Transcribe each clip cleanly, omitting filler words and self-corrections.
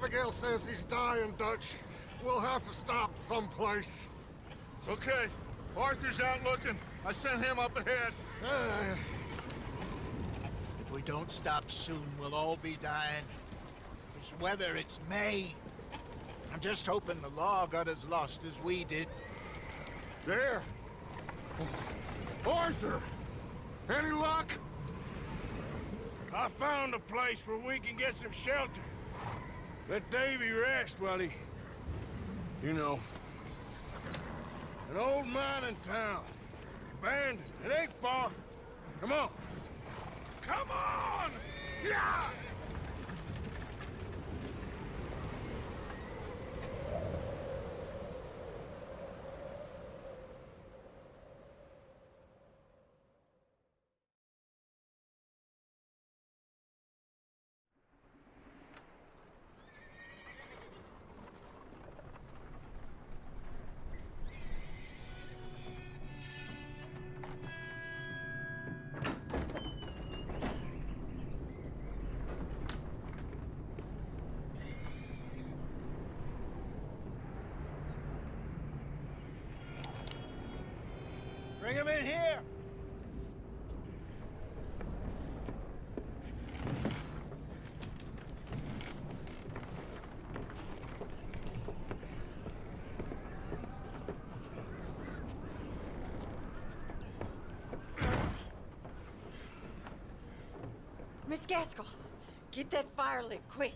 Abigail says he's dying, Dutch. We'll have to stop someplace. Okay. Arthur's out looking. I sent him up ahead. If we don't stop soon, we'll all be dying. This weather, it's May. I'm just hoping the law got as lost as we did. There! Arthur! Any luck? I found a place where we can get some shelter. Let Davy rest while he... You know. An old mining town. Abandoned. It ain't far. Come on. Come on! Yeah! Bring him in here! Miss Gaskell, get that fire lit, quick.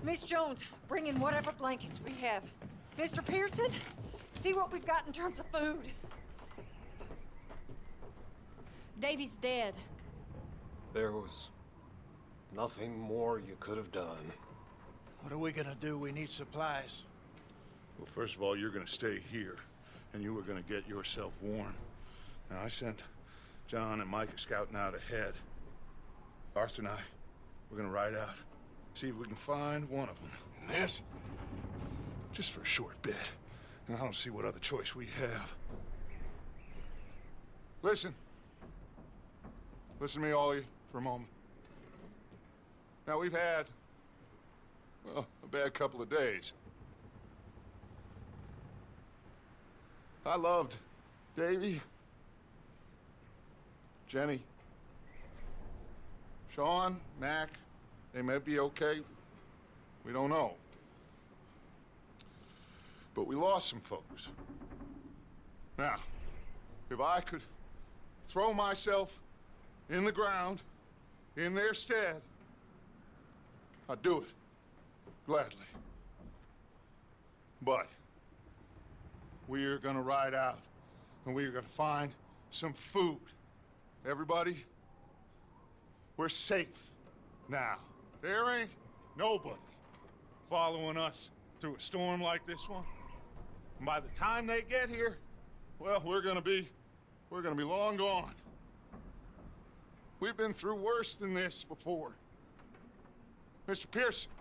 Miss Jones, bring in whatever blankets we have. Mr. Pearson, see what we've got in terms of food. Davy's dead. There was nothing more you could have done. What are we gonna do? We need supplies. Well, first of all, you're gonna stay here, and you were gonna get yourself warm. Now, I sent John and Micah scouting out ahead. Arthur and I, we're gonna ride out, see if we can find one of them. And this, just for a short bit. And I don't see what other choice we have. Listen. Listen to me, all of you, for a moment. Now, we've had, well, a bad couple of days. I loved Davy, Jenny, Sean, Mac. They may be okay. We don't know. But we lost some folks. Now, if I could throw myself in the ground, in their stead, I'd do it, gladly. But we are gonna ride out, and we are gonna find some food. Everybody, we're safe now. There ain't nobody following us through a storm like this one. And by the time they get here, well, we're gonna be long gone. We've been through worse than this before. Mr. Pearson,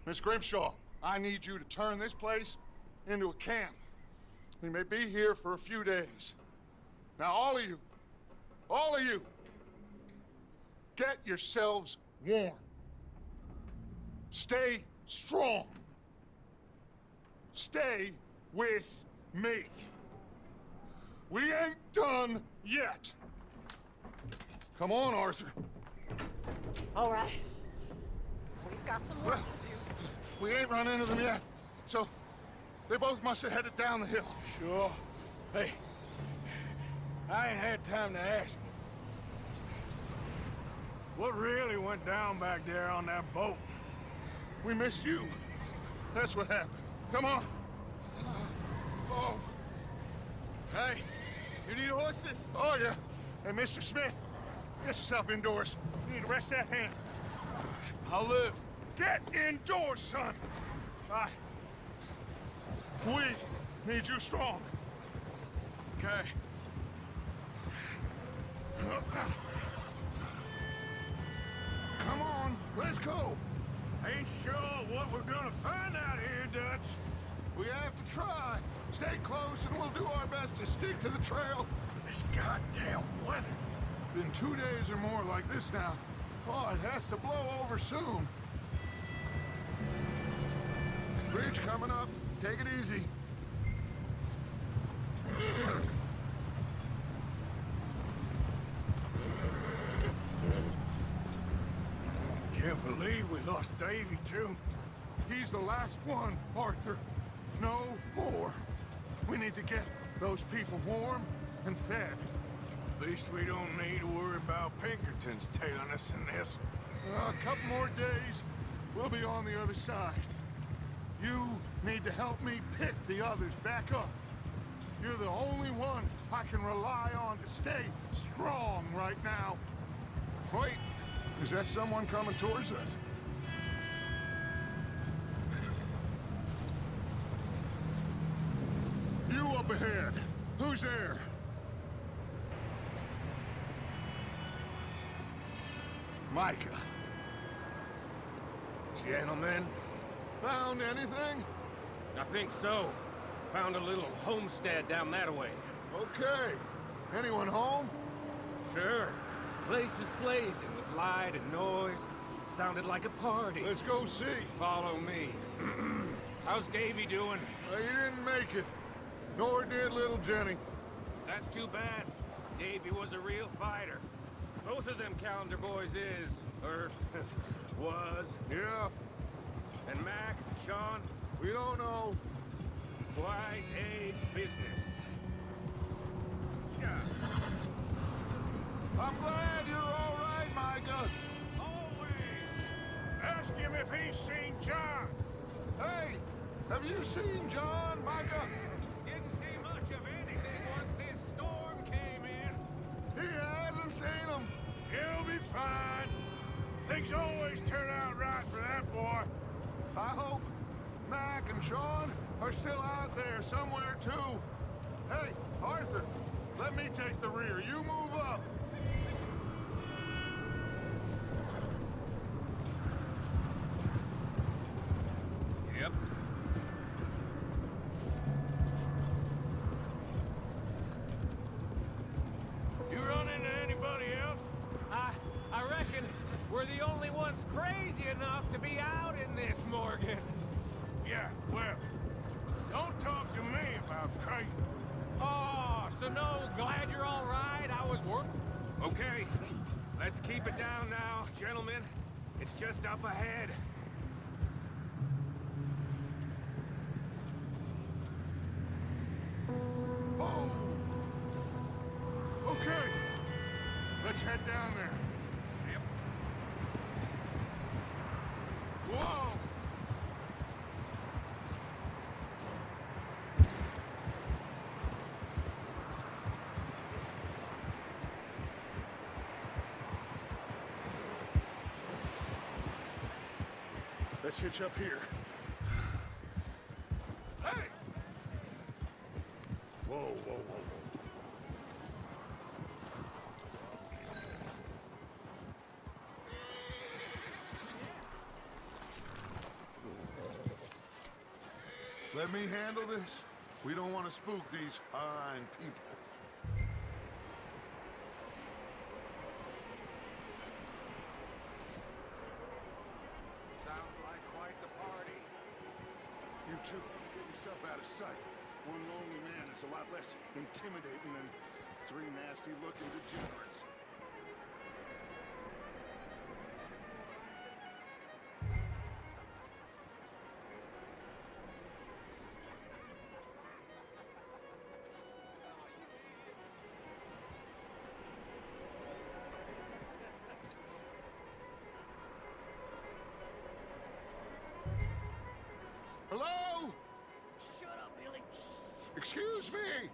Miss Grimshaw, I need you to turn this place into a camp. We may be here for a few days. Now, all of you, get yourselves warm. Stay strong. Stay with me. We ain't done yet. Come on, Arthur. All right. We've got some work to do. We ain't run into them yet, so they both must have headed down the hill. Sure. Hey, I ain't had time to ask. What really went down back there on that boat? We missed you. That's what happened. Come on. Oh. Hey, you need horses? Oh, yeah. Hey, Mr. Smith, get yourself indoors. You need to rest that hand. I'll live. Get indoors, son. We need you strong. Okay. Come on, let's go. Ain't sure what we're gonna find out here, Dutch. We have to try. Stay close and we'll do our best to stick to the trail. This goddamn weather. Been 2 days or more like this now. Oh, it has to blow over soon. Bridge coming up. Take it easy. Can't believe we lost Davy, too. He's the last one, Arthur. No more. We need to get those people warm and fed. At least we don't need to worry about Pinkertons tailing us in this. A couple more days, we'll be on the other side. You need to help me pick the others back up. You're the only one I can rely on to stay strong right now. Wait, is that someone coming towards us? You up ahead. Who's there? Micah. Gentlemen, Found anything? I think so. Found a little homestead down that way. Okay. Anyone home? Sure. Place is blazing with light and noise. Sounded like a party. Let's go see. Follow me. How's Davy doing? He didn't make it. Nor did little Jenny. That's too bad. Davy was a real fighter. Both of them calendar boys is, or was. Yeah, And Mac, Sean, we don't know. quite a business. Yeah. I'm glad you're all right, Micah. Always. Ask him if he's seen John. Hey, have you seen John, Micah? Didn't see much of anything once this storm came in. He hasn't seen him. He'll be fine. Things always turn out right for that boy. I hope Mac and Sean are still out there somewhere, too. Hey, Arthur, let me take the rear. You move up. Yep. You run into anybody else? I reckon we're the only ones crazy enough to be out in this, Morgan. Yeah, well, don't talk to me about crazy. Oh, so no, glad you're all right. I was worried. Okay, let's keep it down now, gentlemen. It's just up ahead. Oh. Okay. Let's head down there. Yep. Whoa! Let's hitch up here. Hey! Whoa, whoa, whoa, whoa. Let me handle this. We don't want to spook these fine people. Sounds like quite the party. You two, get yourself out of sight. One lonely man is a lot less intimidating than three nasty-looking degenerates. Hello? Shut up, Billy. Excuse me?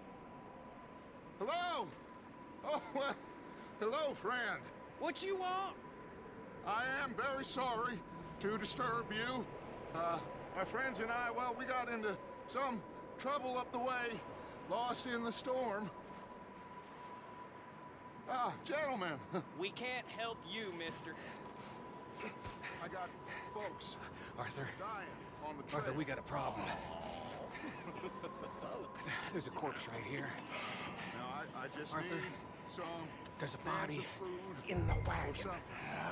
Hello? Oh, well, hello, friend. What you want? I am very sorry to disturb you. My friends and I, well, we got into some trouble up the way, lost in the storm. Gentlemen, We can't help you, mister. I got folks Arthur. dying on the trail. Arthur, we got a problem. Folks. There's a corpse right here. Now, I just Arthur, need some There's a cans body of food in the or wagon. something.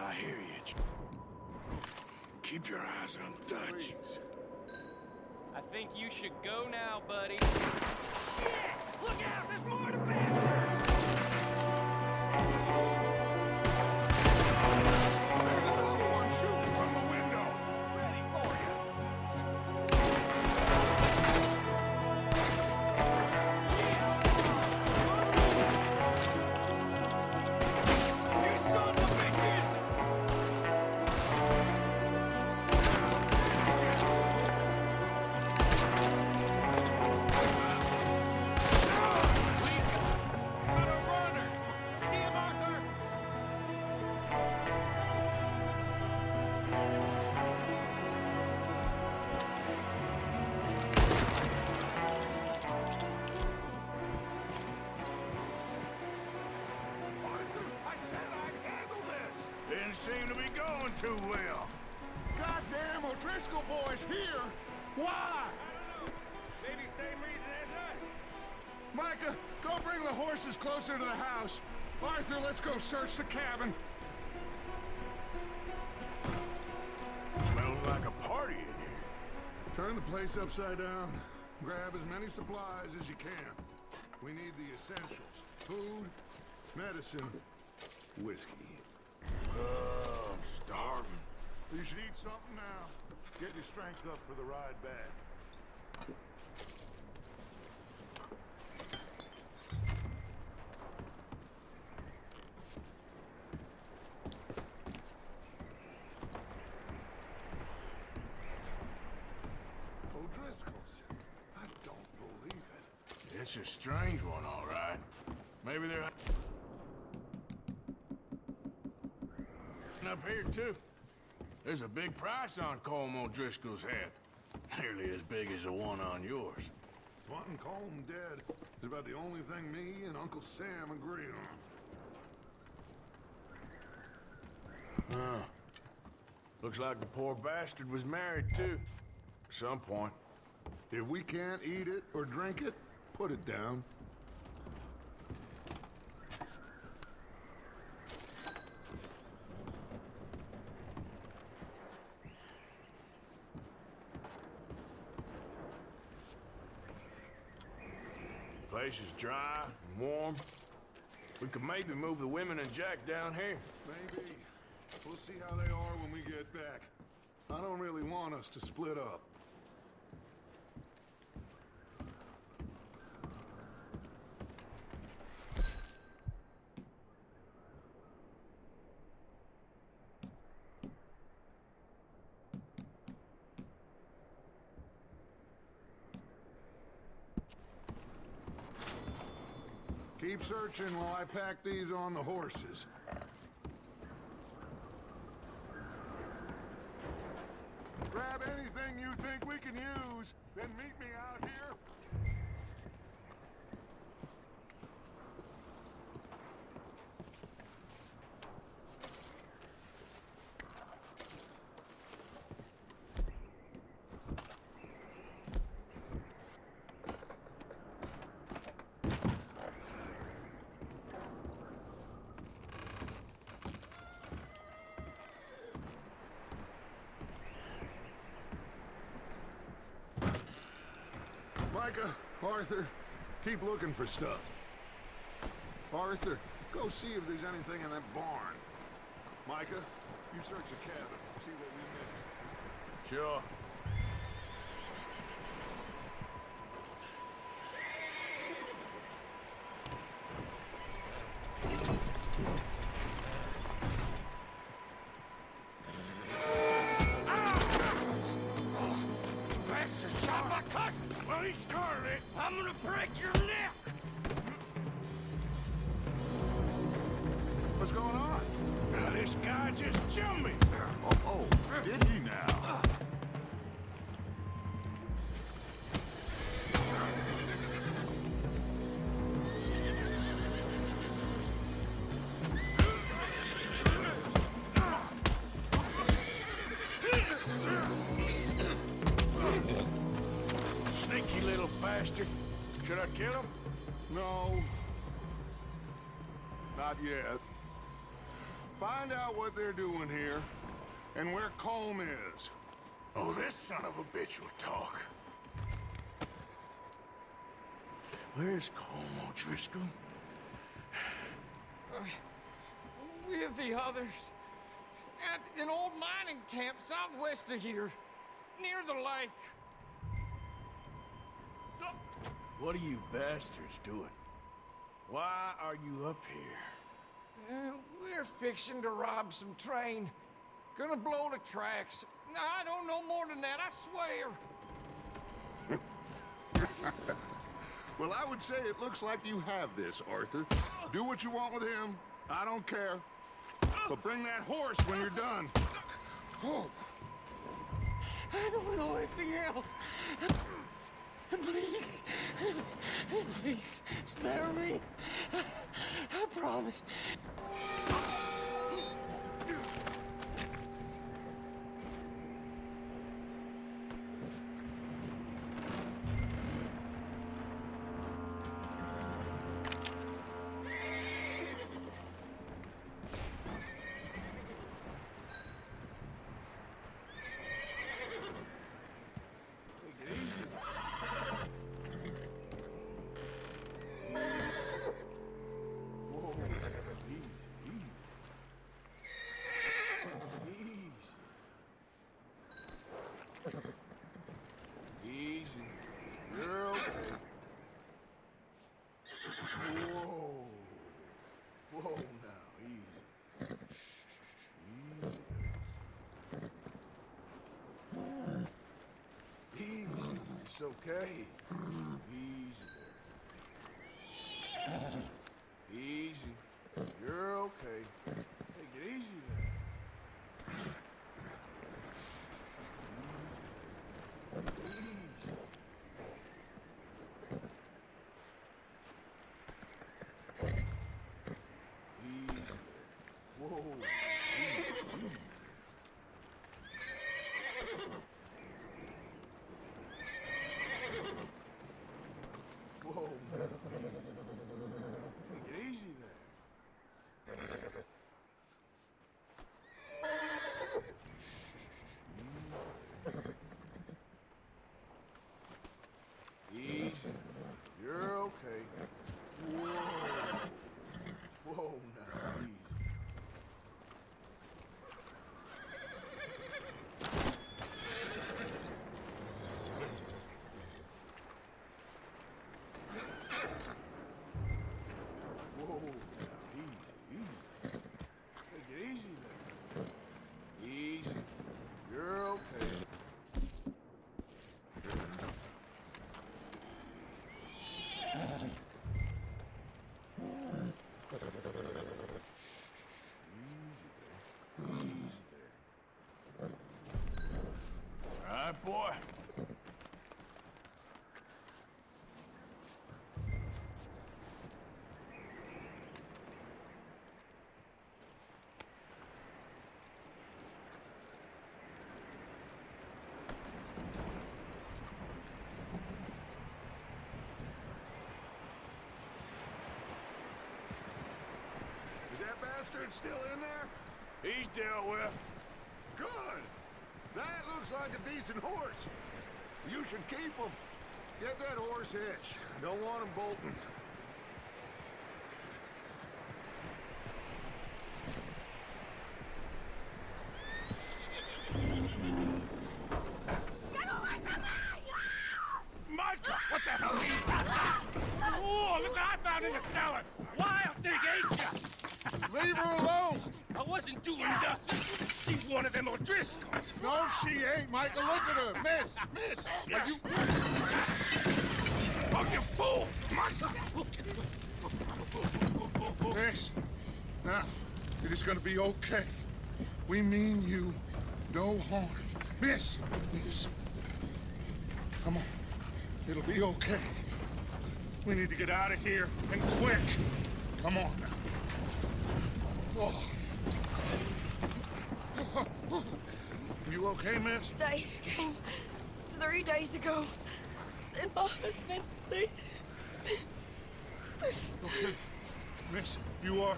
I hear you. Keep your eyes on Dutch. Please. I think you should go now, buddy. Shit! Look out! There's more to bastards! There's another one shooting from the window. Ready for you. You sons of bitches! Please, got a runner! See him, Arthur? Arthur, I said I'd handle this. Didn't seem to be going too well. Goddamn O'Driscoll boys here. Why? Maybe same reason as us. Micah, go bring the horses closer to the house. Arthur, let's go search the cabin. Smells like a party in here. Turn the place upside down. Grab as many supplies as you can. We need the essentials. Food, medicine, whiskey. I'm starving. You should eat something now. Get your strength up for the ride back. O'Driscoll's. I don't believe it. It's a strange one, all right. Maybe they're up here, too. There's a big price on Colm O'Driscoll's head. Nearly as big as the one on yours. Wanting Colm dead is about the only thing me and Uncle Sam agree on. Huh. Looks like the poor bastard was married, too. At some point. If we can't eat it or drink it, put it down. Place is dry and warm. We could maybe move the women and Jack down here. Maybe. We'll see how they are when we get back. I don't really want us to split up. Keep searching while I pack these on the horses. Grab anything you think we can use, then meet me out here. Micah, Arthur, keep looking for stuff. Arthur, go see if there's anything in that barn. Micah, you search the cabin, see what we missed. Sure. Bastard shot my cousin! Well, he started it. I'm gonna break your neck! What's going on? Now, this guy just jumped me. Oh, did he now? Sneaky little bastard. Should I kill him? No. Not yet. Find out what they're doing here, and where Colm is. Oh, this son of a bitch will talk. Where's Colm O'Driscoll? With the others. At an old mining camp southwest of here. Near the lake. What are you bastards doing? Why are you up here? We're fixing to rob some train. Gonna blow the tracks. I don't know more than that, I swear. Well, I would say it looks like you have this, Arthur. Do what you want with him. I don't care. But bring that horse when you're done. Oh. I don't know anything else. Please. Please, spare me. I promise. Easy. You're okay. Whoa. Whoa now, easy. Shh, easy there. Easy. It's okay. Easy there. Easy. You're okay. Take it easy there. Easy. Easy there. Whoa. Easy. Whoa. Take it easy there. Easy. You're okay. Whoa. Whoa now, easy. Whoa now, easy. Take it easy there. Easy. You're okay. All right, boy. Is that bastard still in there? He's dealt with. Good. That looks like a decent horse. You should keep him. Get that horse hitched. Don't want him bolting. Micah, what the hell are you doing? Oh, look what I found in the cellar! Wild thing, ain't ya? Leave her alone. I wasn't doing nothing. She's one of them O'Driscolls. No, she ain't, Michael. Look at her. Miss. Are you... Oh, you fool! Micah! Miss. Now, it is gonna be okay. We mean you no harm. Miss. Come on. It'll be okay. We need to get out of here, and quick. Come on now. Oh. You okay, miss? They came 3 days ago. And my husband, they... Okay. Miss, you are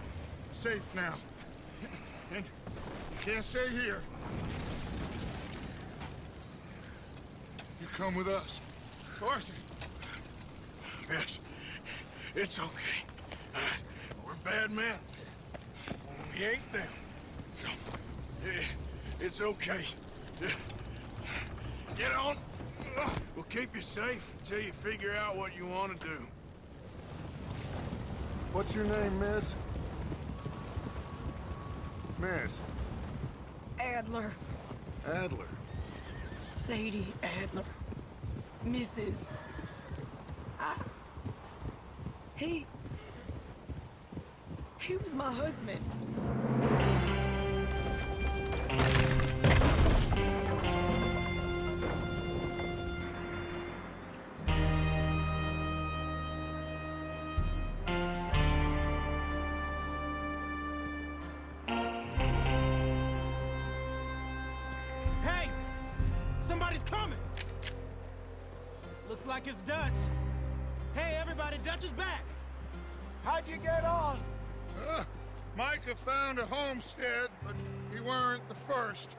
safe now. And you can't stay here. You come with us. Arthur. Miss, It's okay. We're bad men. We ain't them. It's okay. Get on. We'll keep you safe until you figure out what you want to do. What's your name, miss? Miss Adler. Adler. Sadie Adler. Mrs. He was my husband. Hey! Somebody's coming! Looks like it's Dutch. Hey, everybody, Dutch is back! How'd you get on? Micah found a homestead, but he weren't the first.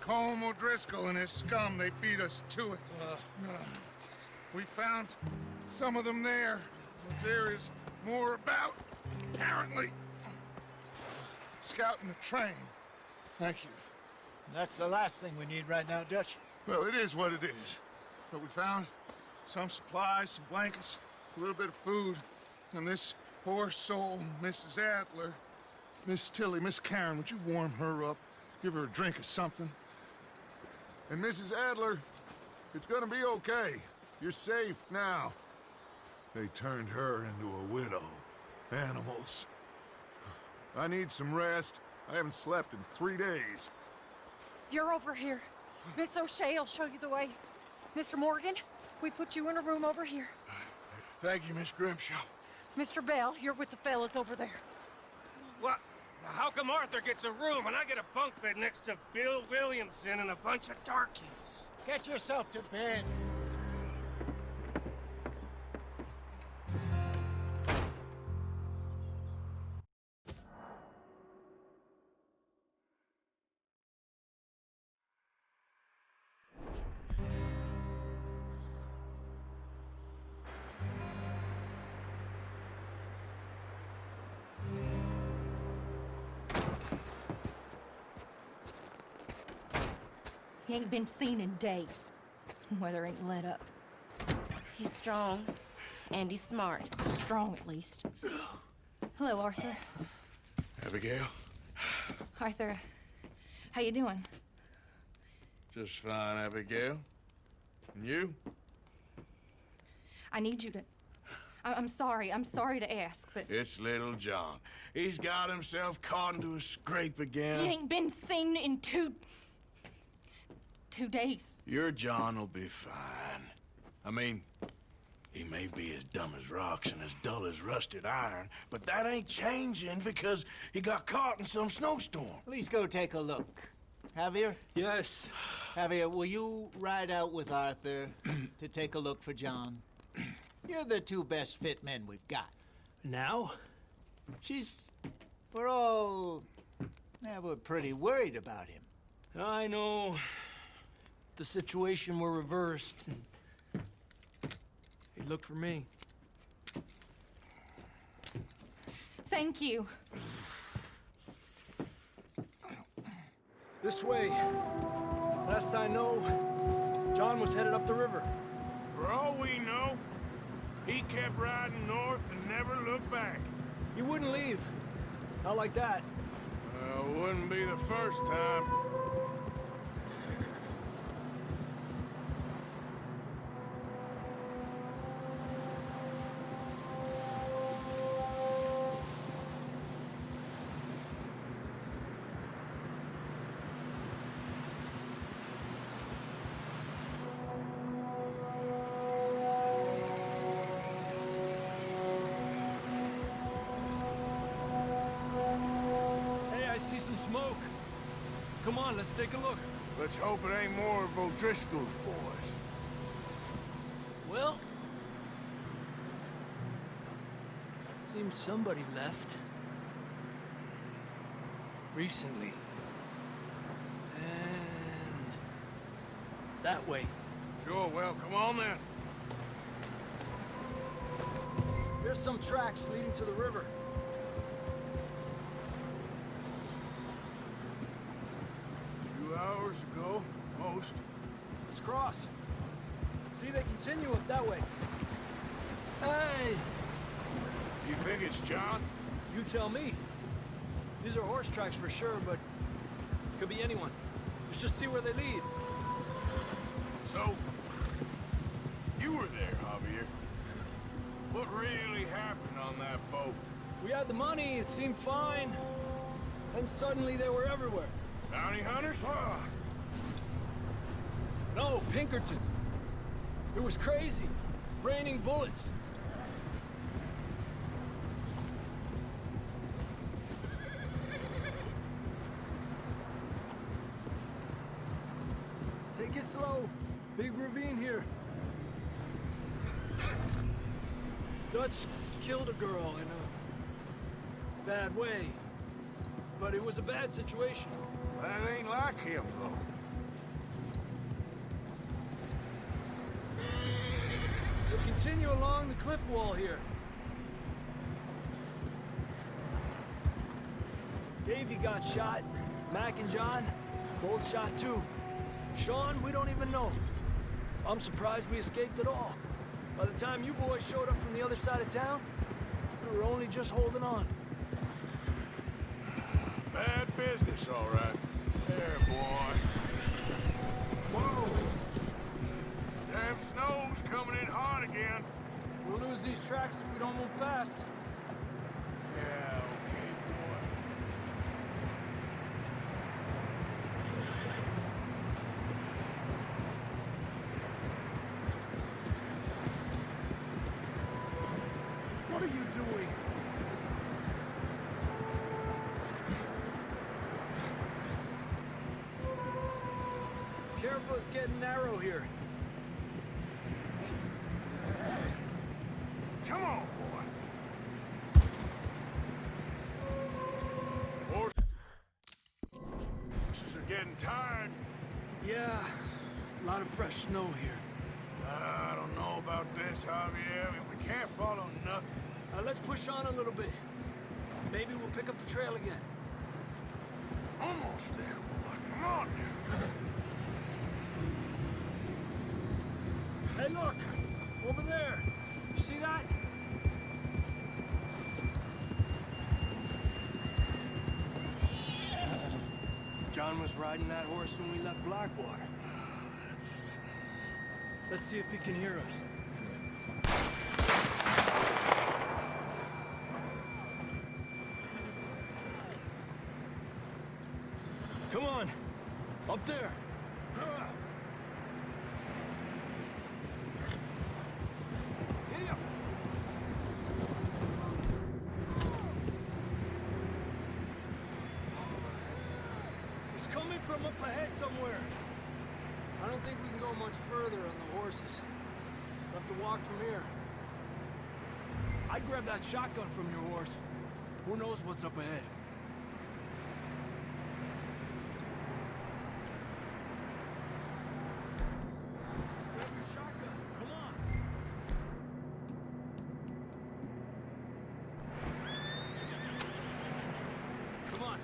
Colm O'Driscoll and his scum, they beat us to it. We found some of them there, but there is more about, apparently. Scouting the train. Thank you. That's the last thing we need right now, Dutch. Well, it is what it is. But we found some supplies, some blankets, a little bit of food, and this poor soul, Mrs. Adler, Miss Tilly, Miss Karen, would you warm her up? Give her a drink or something? And Mrs. Adler, it's gonna be okay. You're safe now. They turned her into a widow. Animals. I need some rest. I haven't slept in 3 days. You're over here. Miss O'Shea will show you the way. Mr. Morgan, we put you in a room over here. Thank you, Miss Grimshaw. Mr. Bell, you're with the fellas over there. What? How come Arthur gets a room and I get a bunk bed next to Bill Williamson and a bunch of darkies? Get yourself to bed. He ain't been seen in days. Weather ain't let up. He's strong, and he's smart. Strong, at least. Hello, Arthur. Abigail? Arthur, how you doing? Just fine, Abigail. And you? I need you to... I'm sorry to ask, but... It's little John. He's got himself caught into a scrape again. He ain't been seen in two days. Your John will be fine. I mean, he may be as dumb as rocks and as dull as rusted iron, but that ain't changing because he got caught in some snowstorm. Please go take a look. Javier? Yes. Javier, will you ride out with Arthur to take a look for John? You're the two best fit men we've got. Now? We're all... Yeah, we're pretty worried about him. I know. The situation were reversed, and he looked for me. Thank you. This way. Last I know, John was headed up the river. For all we know, he kept riding north and never looked back. He wouldn't leave. Not like that. Wouldn't be the first time. See some smoke. Come on, let's take a look. Let's hope it ain't more of O'Driscoll's boys. Well, seems somebody left. Recently. And that way. Sure, well, come on then. There's some tracks leading to the river. A few hours ago, most. Let's cross. See, they continue up that way. Hey! You think it's John? You tell me. These are horse tracks for sure, but could be anyone. Let's just see where they lead. So, you were there, Javier. What really happened on that boat? We had the money, it seemed fine. Then suddenly they were everywhere. Bounty hunters? No, Pinkertons. It was crazy. Raining bullets. Take it slow. Big ravine here. Dutch killed a girl in a bad way. But it was a bad situation. That ain't like him, though. We'll continue along the cliff wall here. Davey got shot. Mac and John, both shot too. Sean, we don't even know. I'm surprised we escaped at all. By the time you boys showed up from the other side of town, we were only just holding on. Bad business, all right. There, boy. Whoa! Damn snow's coming in hard again. We'll lose these tracks if we don't move fast. Yeah, okay, boy. What are you doing? Careful, it's getting narrow here. Come on, boy. Horses are getting tired. Yeah, a lot of fresh snow here. I don't know about this, Javier. I mean, we can't follow nothing. Let's push on a little bit. Maybe we'll pick up the trail again. Almost there, boy. Come on now. Hey, look! Over there! You see that? John was riding that horse when we left Blackwater. Let's see if he can hear us. Come on! Up there! Giddy up! It's coming from up ahead somewhere. I don't think we can go much further on the horses. We'll have to walk from here. I'd grab that shotgun from your horse. Who knows what's up ahead? Grab your shotgun. Come on. Come on.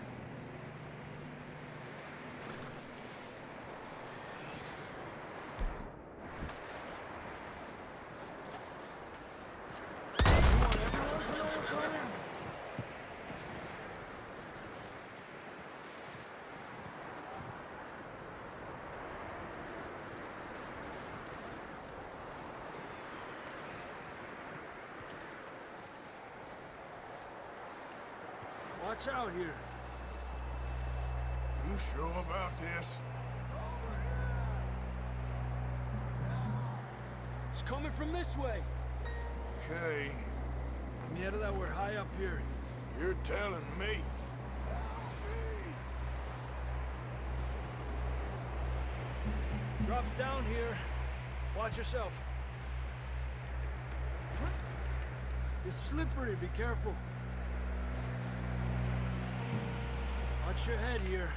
Watch out here. You sure about this? It's coming from this way. Okay, Yeah, that we're high up here. you're telling me. Drops down here. Watch yourself. It's slippery, be careful. Watch your head here.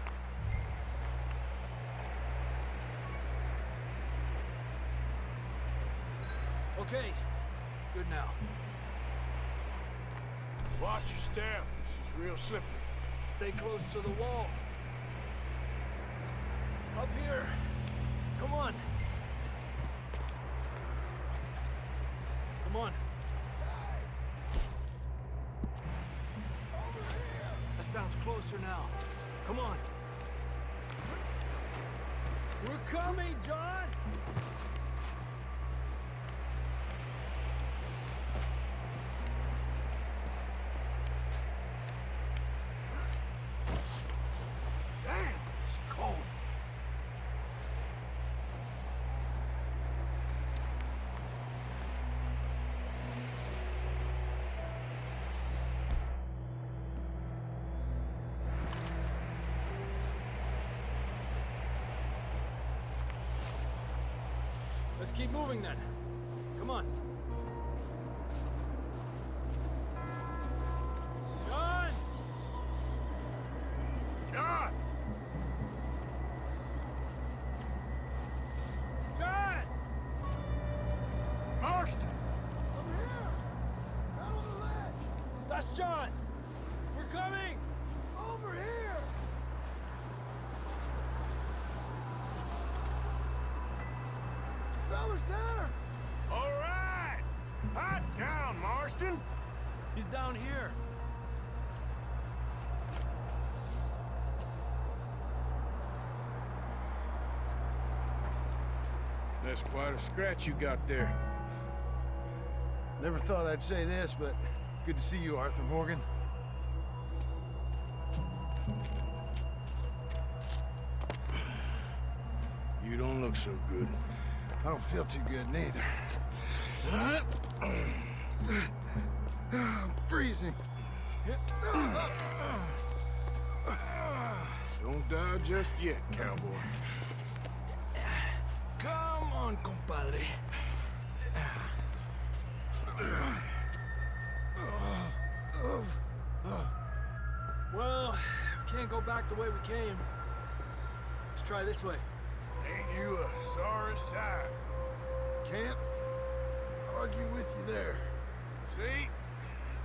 Okay, good now. Watch your step. It's real slippery. Stay close to the wall. Up here. Come on. Come on. That sounds closer now. Come on. We're coming, John! Damn, it's cold. Let's keep moving then. Come on. John! John! John! Marston! That's John! We're coming! Over here! Fellas there! All right! Hot down, Marston! He's down here. That's quite a scratch you got there. Never thought I'd say this, but it's good to see you, Arthur Morgan. You don't look so good. I don't feel too good, neither. I'm freezing. Don't die just yet, cowboy. Come on, compadre. Well, we can't go back the way we came. Let's try this way. Ain't you a sorry sight? Can't argue with you there. See?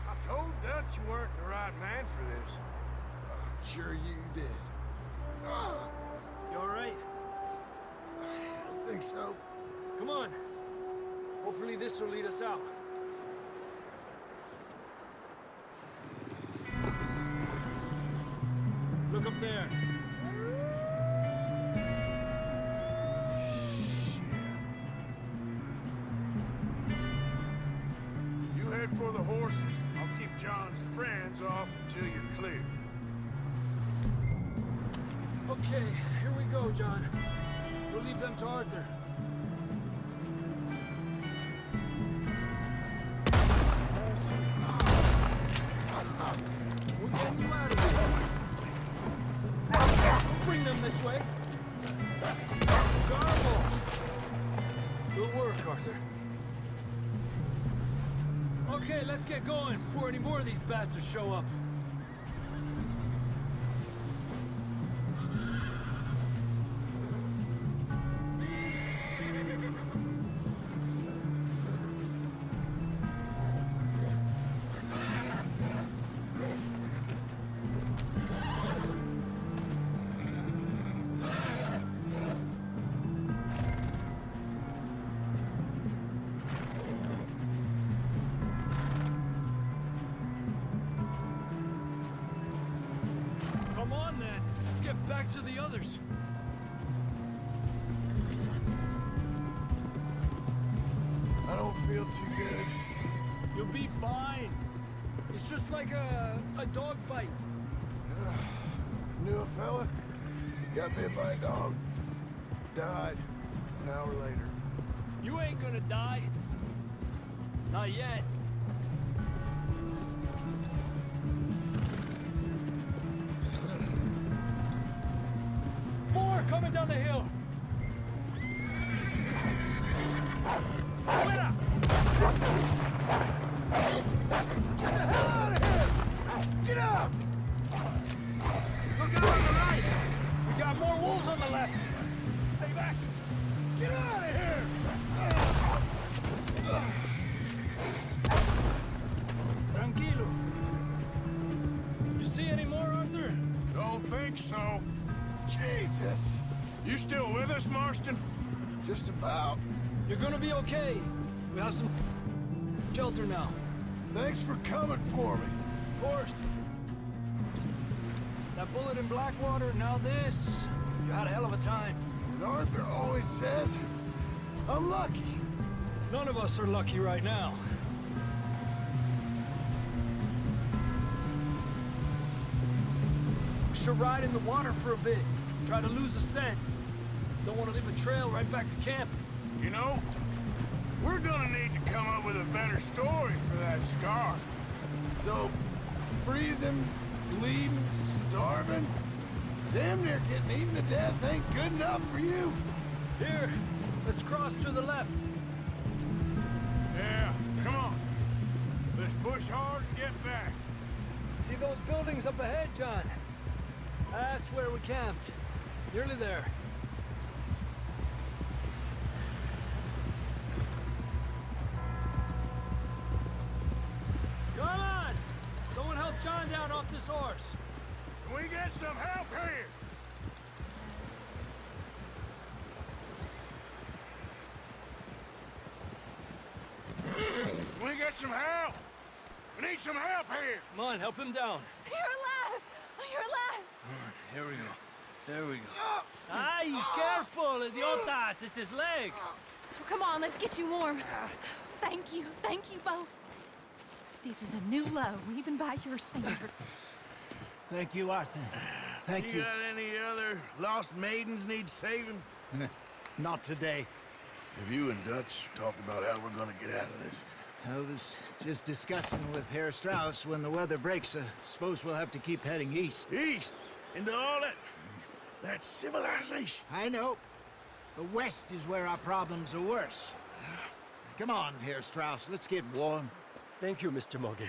I told Dutch you weren't the right man for this. I'm sure you did. You all right? I don't think so. Come on. Hopefully this will lead us out. Look up there. You head for the horses. I'll keep John's friends off until you're clear. Okay, here we go, John. We'll leave them to Arthur. We're getting you out of here. We'll bring them this way. Garble! Good work, Arthur. Okay, let's get going before any more of these bastards show up. Come on, then. Let's get back to the others. I don't feel too good. You'll be fine. It's just like a dog bite. Knew a fella, got bit by a dog, died an hour later. You ain't gonna die. Not yet. More coming down the hill. Fuera! Get the hell out of here! Get out! Look out on the right! We got more wolves on the left! Stay back! Get out of here! Tranquilo. think so. Jesus! You still with us, Marston? Just about. You're gonna be okay. We have some shelter now. Thanks for coming for me. Of course. That bullet in Blackwater, now this. You had a hell of a time. And Arthur always says, I'm lucky. None of us are lucky right now. We should ride in the water for a bit. Try to lose a scent. Don't want to leave a trail right back to camp. You know, we're gonna need to come up with a better story for that scar. So, freezing, bleeding, starving, damn near getting eaten to death ain't good enough for you. Here, let's cross to the left. Yeah, come on. Let's push hard and get back. See those buildings up ahead, John? That's where we camped. Nearly there. Come on! Someone help John down off this horse. Can we get some help here? Can we get some help? We need some help here. Come on, help him down. You're alive! You're alive! Here we go. There we go. Ay, careful, idiotas! It's his leg. Oh, come on, let's get you warm. Thank you both. This is a new low, even by your standards. Thank you, Arthur. Thank you. Got any other lost maidens need saving? Not today. Have you and Dutch talked about how we're gonna get out of this? I was just discussing with Herr Strauss when the weather breaks. Suppose we'll have to keep heading east. East? Into all that civilization. I know. The west is where our problems are worse. Come on, Herr Strauss, let's get warm. Thank you, Mr. Morgan.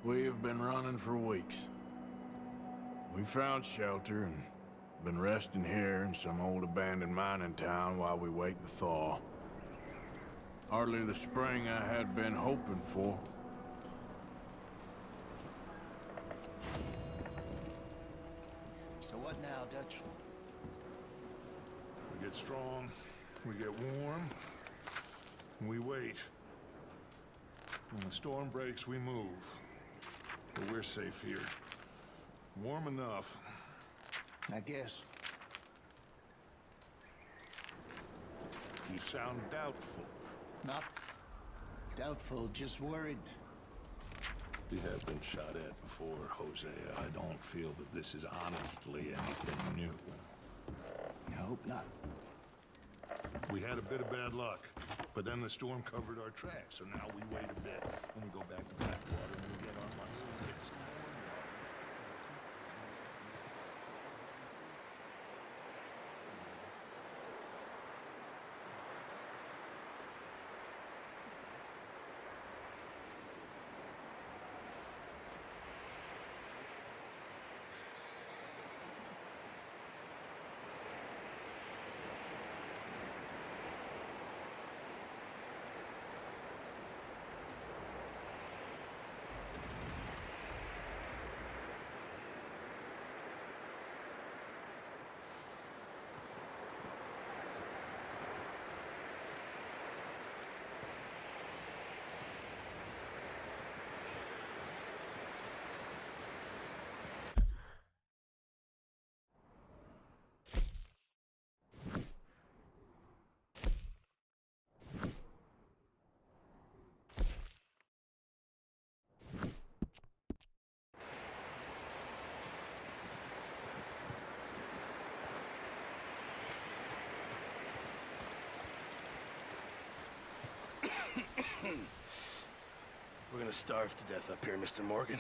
We have been running for weeks. We found shelter and been resting here in some old abandoned mining town while we wait the thaw. Hardly the spring I had been hoping for. So what now, Dutch? We get strong, we get warm, and we wait. When the storm breaks, we move. But we're safe here. Warm enough. I guess. You sound doubtful. Not doubtful, just worried. We have been shot at before, Hosea. I don't feel that this is honestly anything new. I hope not. We had a bit of bad luck, but then the storm covered our tracks, so now we wait a bit, and we go back to Blackwater, and we get our money, and we get some more. We're gonna starve to death up here, Mr. Morgan.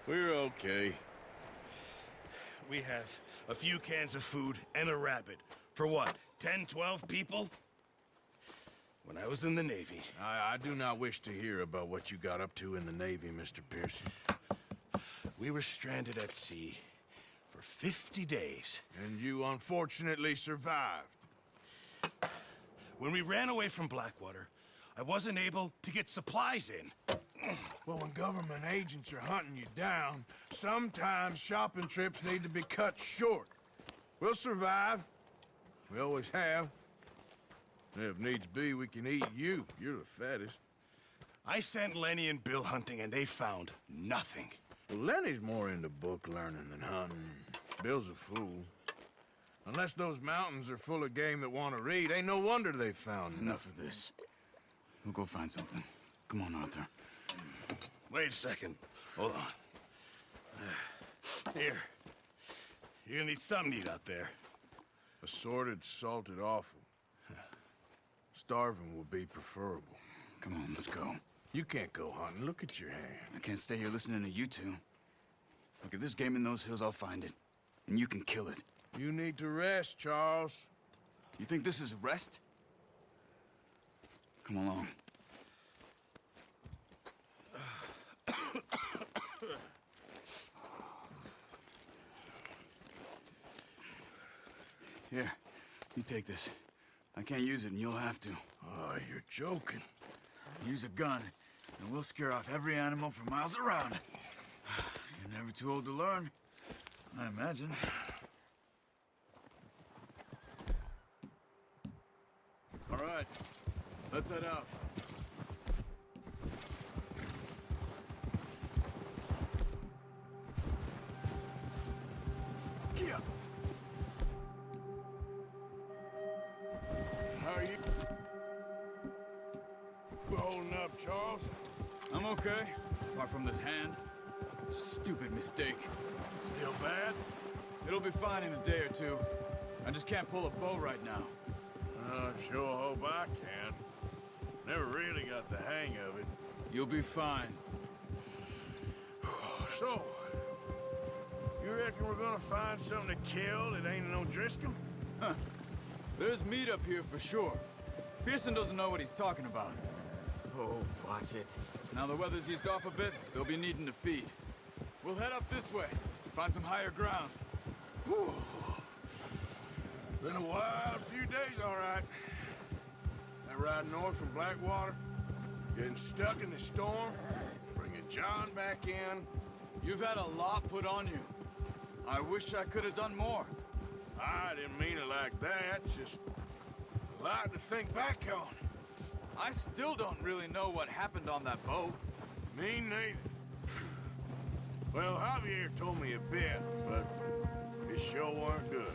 We're okay. We have a few cans of food and a rabbit. For what, 10, 12 people? When I was in the Navy... I do not wish to hear about what you got up to in the Navy, Mr. Pearson. We were stranded at sea for for 50 days. And you unfortunately survived. When we ran away from Blackwater, I wasn't able to get supplies in. Well, when government agents are hunting you down, sometimes shopping trips need to be cut short. We'll survive. We always have. If needs be, we can eat you. You're the fattest. I sent Lenny and Bill hunting, and they found nothing. Well, Lenny's more into book learning than hunting. Bill's a fool. Unless those mountains are full of game that want to read, ain't no wonder they found Enough of this. We'll go find something. Come on, Arthur. Wait a second. Hold on. Here. You're gonna need something to eat out there. Assorted, salted offal. Starving will be preferable. Come on, let's go. You can't go hunting. Look at your hand. I can't stay here listening to you two. Look, if there's game in those hills, I'll find it. And you can kill it. You need to rest, Charles. You think this is rest? Come along. Here, you take this. I can't use it, and you'll have to. Oh, you're joking. Use a gun, and we'll scare off every animal for miles around. You're never too old to learn, I imagine. All right, let's head out. How are you? We're holding up, Charles. I'm okay, apart from this hand. Stupid mistake. Still bad? It'll be fine in a day or two. I just can't pull a bow right now. I sure hope I can. Never really got the hang of it. You'll be fine. So, you reckon we're gonna find something to kill that ain't no Driscoll? Huh. There's meat up here for sure. Pearson doesn't know what he's talking about. Oh, watch it. Now the weather's eased off a bit, they'll be needing to feed. We'll head up this way, find some higher ground. Whew. Been a wild few days, all right. That ride north from Blackwater, getting stuck in the storm, bringing John back in. You've had a lot put on you. I wish I could have done more. I didn't mean it like that, just a lot to think back on. I still don't really know what happened on that boat. Me neither. Well, Javier told me a bit, but it sure weren't good.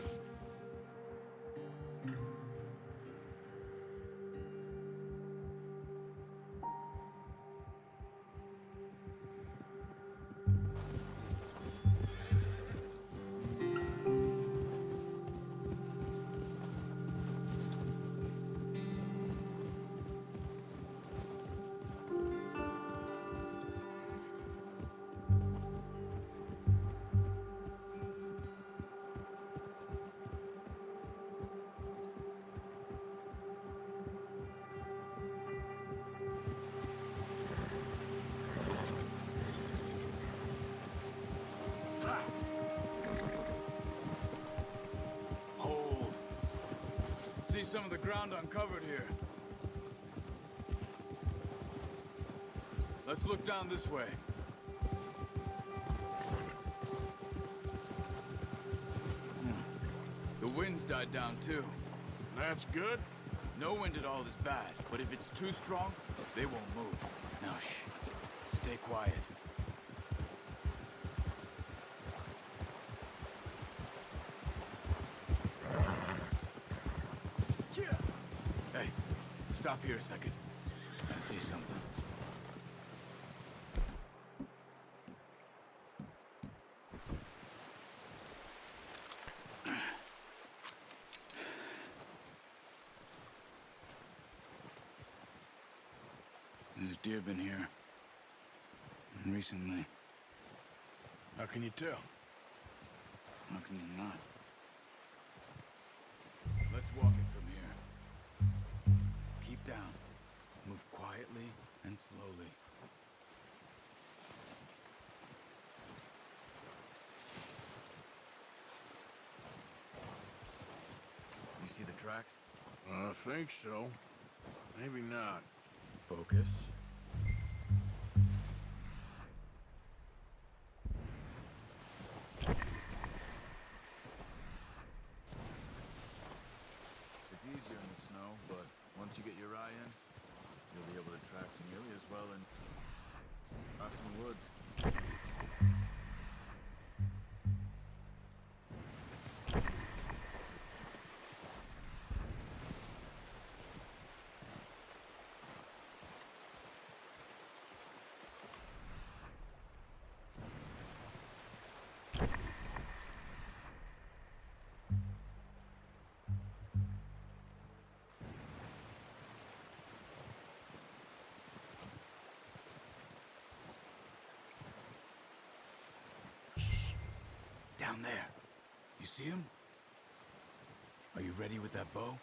Hold. See some of the ground uncovered here. Let's look down this way. The wind's died down too. That's good. No wind at all is bad, but if it's too strong, they won't move. Now shh. Stay quiet. Hey, stop here a second. I see something. There's deer been here. Recently. How can you tell? How can you not? Let's walk it from here. Keep down. Move quietly and slowly. see the tracks? I think so. Maybe not. Focus. It's easier in the snow, but once you get your eye in, you'll be able to track nearly as well in Oxen Woods. Down there. You see him? Are you ready with that bow?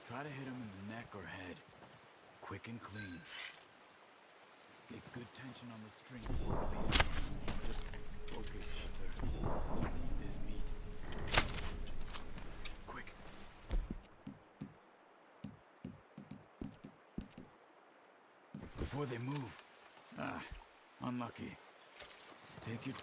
Try to hit him in the neck or head. Quick and clean. Get good tension on the string before releasing. Just focus, Hunter. You need this meat. Quick. Before they move. Ah, unlucky. Take your...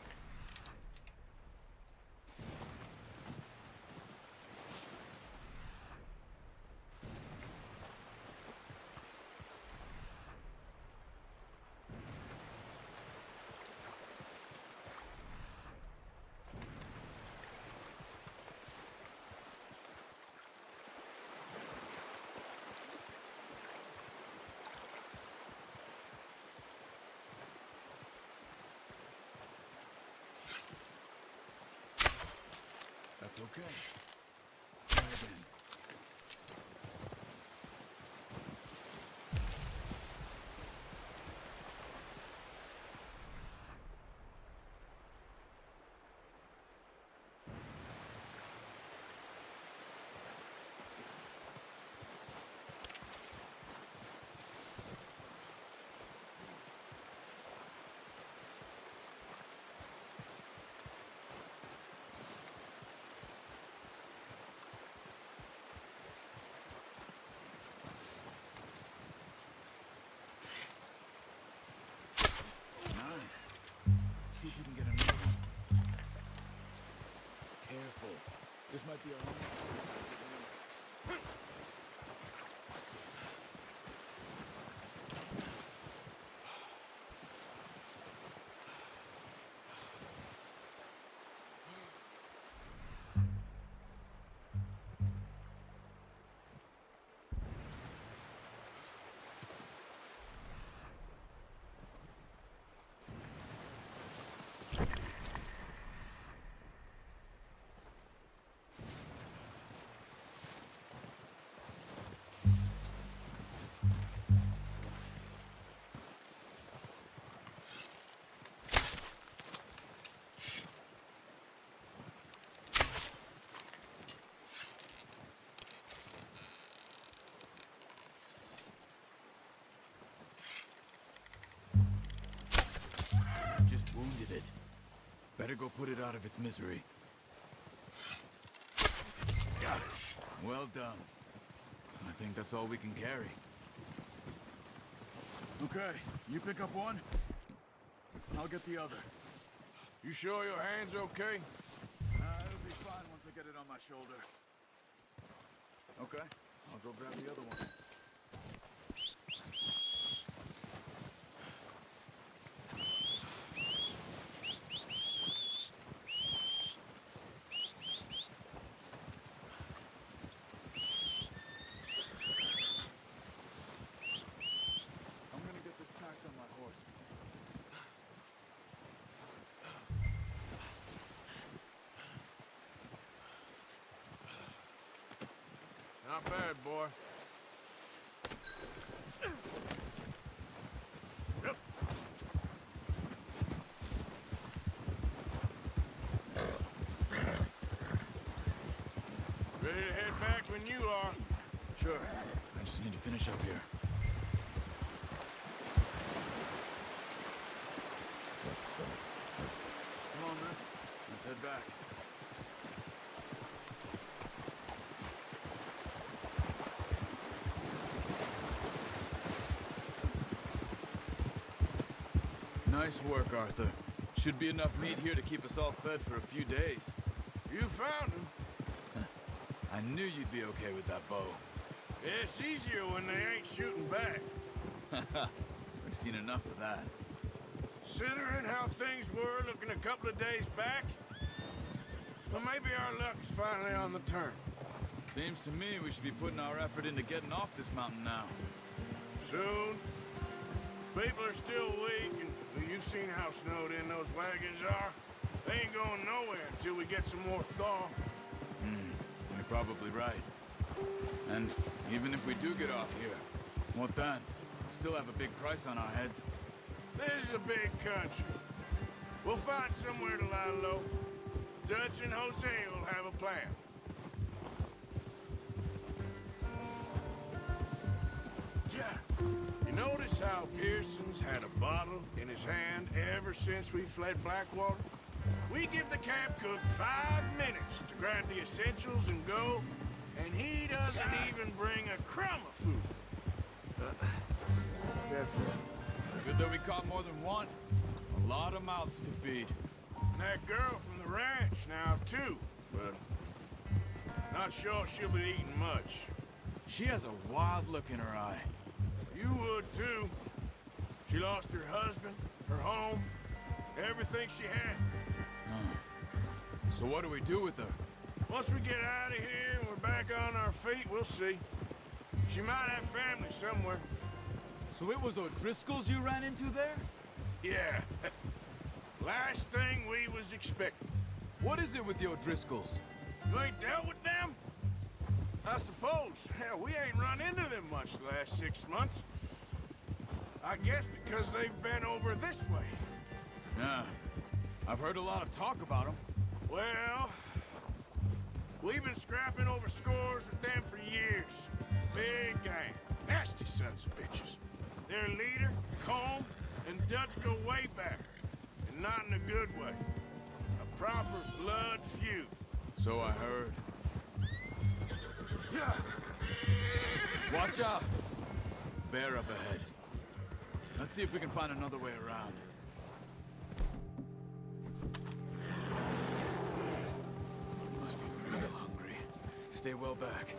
That's okay. Try again. See if you can get another one. Careful. This might be our only... Just wounded it. Better go put it out of its misery. Got it. Well done. I think that's all we can carry. Okay, you pick up one. I'll get the other. You sure your hand's okay? It'll be fine once I get it on my shoulder. Okay, I'll go grab the other one. Not bad, boy. Yep. Ready to head back when you are. Sure. I just need to finish up here. Come on, man. Let's head back. Nice work, Arthur. Should be enough meat here to keep us all fed for a few days. You found him. I knew you'd be okay with that bow. Yeah, it's easier when they ain't shooting back. We've seen enough of that. Considering how things were looking a couple of days back, well, maybe our luck's finally on the turn. Seems to me we should be putting our effort into getting off this mountain now. Soon. People are still weak, and well, you've seen how snowed in those wagons are. They ain't going nowhere until we get some more thaw. You're probably right. And even if we do get off here, what then? Still have a big price on our heads. This is a big country. We'll find somewhere to lie low. Dutch and Jose will have a plan. Yeah. You notice how Pearson's had a bottle in his hand ever since we fled Blackwater? We give the camp cook 5 minutes to grab the essentials and go, and he doesn't even bring a crumb of food. Good that we caught more than one. A lot of mouths to feed. And that girl from the ranch now, too, but not sure she'll be eating much. She has a wild look in her eye. You would, too. She lost her husband, her home, everything she had. So what do we do with her? Once we get out of here and we're back on our feet, we'll see. She might have family somewhere. So it was O'Driscoll's you ran into there? Yeah. Last thing we was expecting. What is it with the O'Driscolls? You ain't dealt with them? I suppose. Hell, we ain't run into them much the last 6 months. I guess because they've been over this way. Yeah. I've heard a lot of talk about them. Well, we've been scrapping over scores with them for years. Big gang. Nasty sons of bitches. Their leader, Colm, and Dutch go way back. And not in a good way. A proper blood feud. So I heard. Yeah. Watch out! Bear up ahead. Let's see if we can find another way around. You must be real hungry. Stay well back.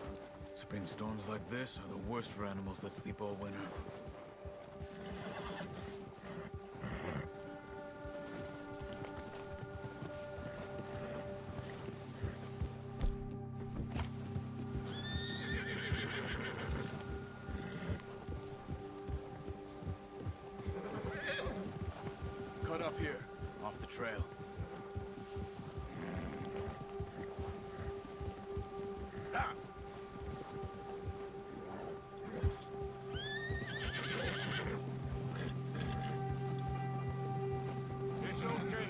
Spring storms like this are the worst for animals that sleep all winter. Cut up here, off the trail. Ah. It's okay.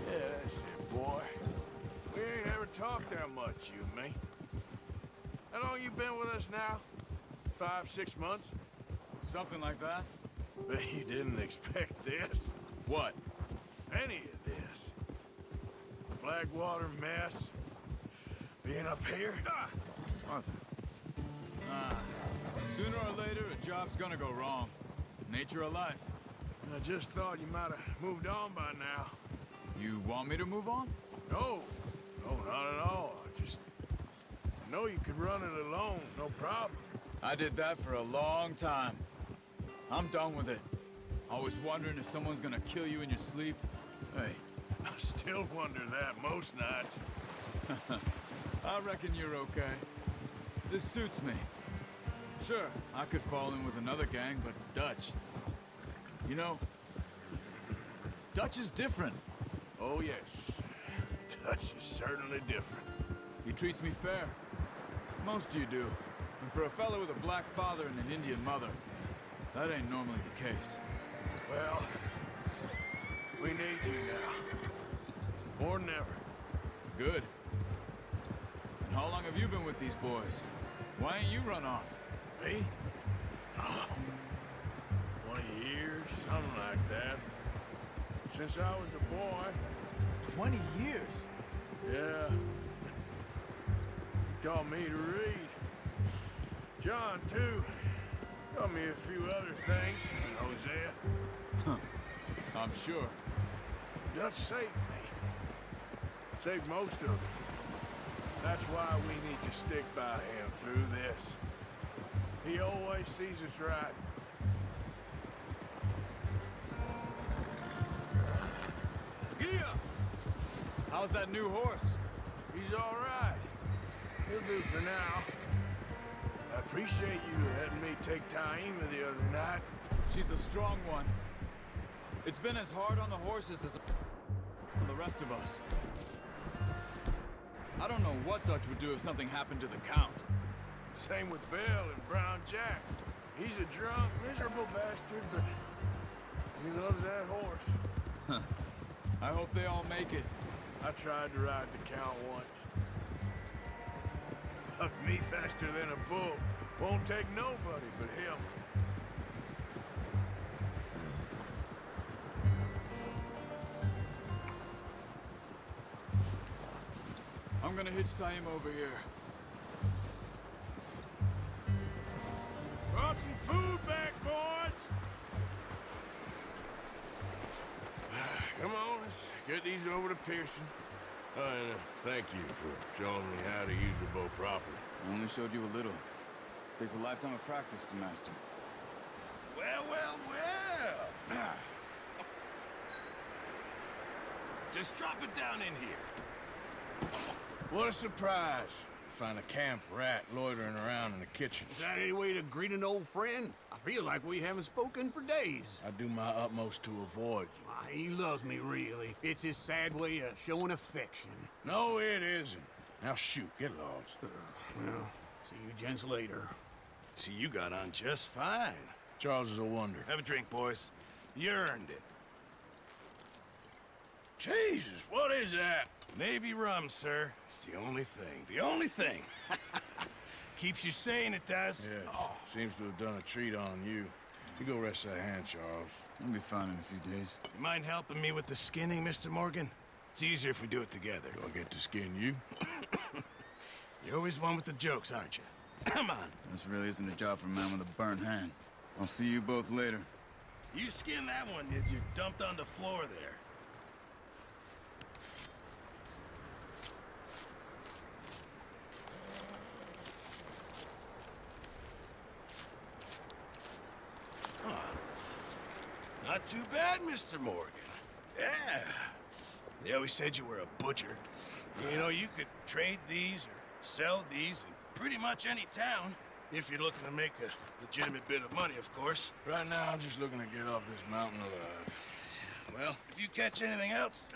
Yeah, that's it, boy. We ain't ever talked that much, you and me. How long you been with us now? 5, 6 months? Something like that? But you didn't expect this. What? Any of this. Blackwater mess. Being up here. Arthur. Sooner or later, a job's gonna go wrong. Nature of life. I just thought you might have moved on by now. You want me to move on? No. No, not at all. I know you could run it alone, no problem. I did that for a long time. I'm done with it. Always wondering if someone's gonna kill you in your sleep. Hey, I still wonder that most nights. I reckon you're okay. This suits me. Sure, I could fall in with another gang, but Dutch... You know, Dutch is different. Oh, yes. Dutch is certainly different. He treats me fair. Most you do. And for a fellow with a black father and an Indian mother, that ain't normally the case. Well, we need you now. More than ever. Good. And how long have you been with these boys? Why ain't you run off? Me? 20 years, something like that. Since I was a boy. 20 years? Yeah. Taught me to read. John, too. Taught me a few other things. And Hosea. I'm sure. Dutch saved me. Saved most of us. That's why we need to stick by him through this. He always sees us right. Gia! How's that new horse? He's all right. He'll do for now. I appreciate you letting me take Taima the other night. She's a strong one. It's been as hard on the horses as on the rest of us. I don't know what Dutch would do if something happened to the Count. Same with Bill and Brown Jack. He's a drunk, miserable bastard, but he loves that horse. Huh. I hope they all make it. I tried to ride the Count once. Hucked me faster than a bull. Won't take nobody but him. I'm gonna hitch Taima over here. Brought some food back, boys! Come on, let's get these over to Pearson. And thank you for showing me how to use the bow properly. I only showed you a little. Takes a lifetime of practice to master. Well. Just drop it down in here. What a surprise. Find a camp rat loitering around in the kitchen. Is that any way to greet an old friend? I feel like we haven't spoken for days. I do my utmost to avoid you. He loves me, really. It's his sad way of showing affection. No, it isn't. Now shoot, get lost. Well, see you gents later. See, you got on just fine. Charles is a wonder. Have a drink, boys. You earned it. Jesus, what is that? Navy rum, sir. It's the only thing. The only thing. Keeps you sane, it does. Yes. Seems to have done a treat on you. You go rest that hand, Charles. I'll be fine in a few days. You mind helping me with the skinning, Mr. Morgan? It's easier if we do it together. Do I get to skin you? You're always one with the jokes, aren't you? Come on. This really isn't a job for a man with a burnt hand. I'll see you both later. You skin that one you dumped on the floor there. Not too bad, Mr. Morgan. Yeah. They always said you were a butcher. You know, you could trade these or sell these in pretty much any town. If you're looking to make a legitimate bit of money, of course. Right now, I'm just looking to get off this mountain alive. Well, if you catch anything else,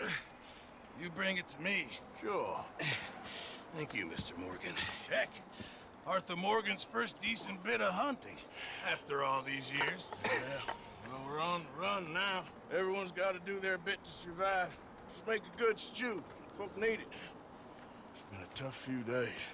you bring it to me. Sure. Thank you, Mr. Morgan. Heck, Arthur Morgan's first decent bit of hunting after all these years. Yeah. Well, we're on the run now. Everyone's got to do their bit to survive. Just make a good stew. Folk need it. It's been a tough few days.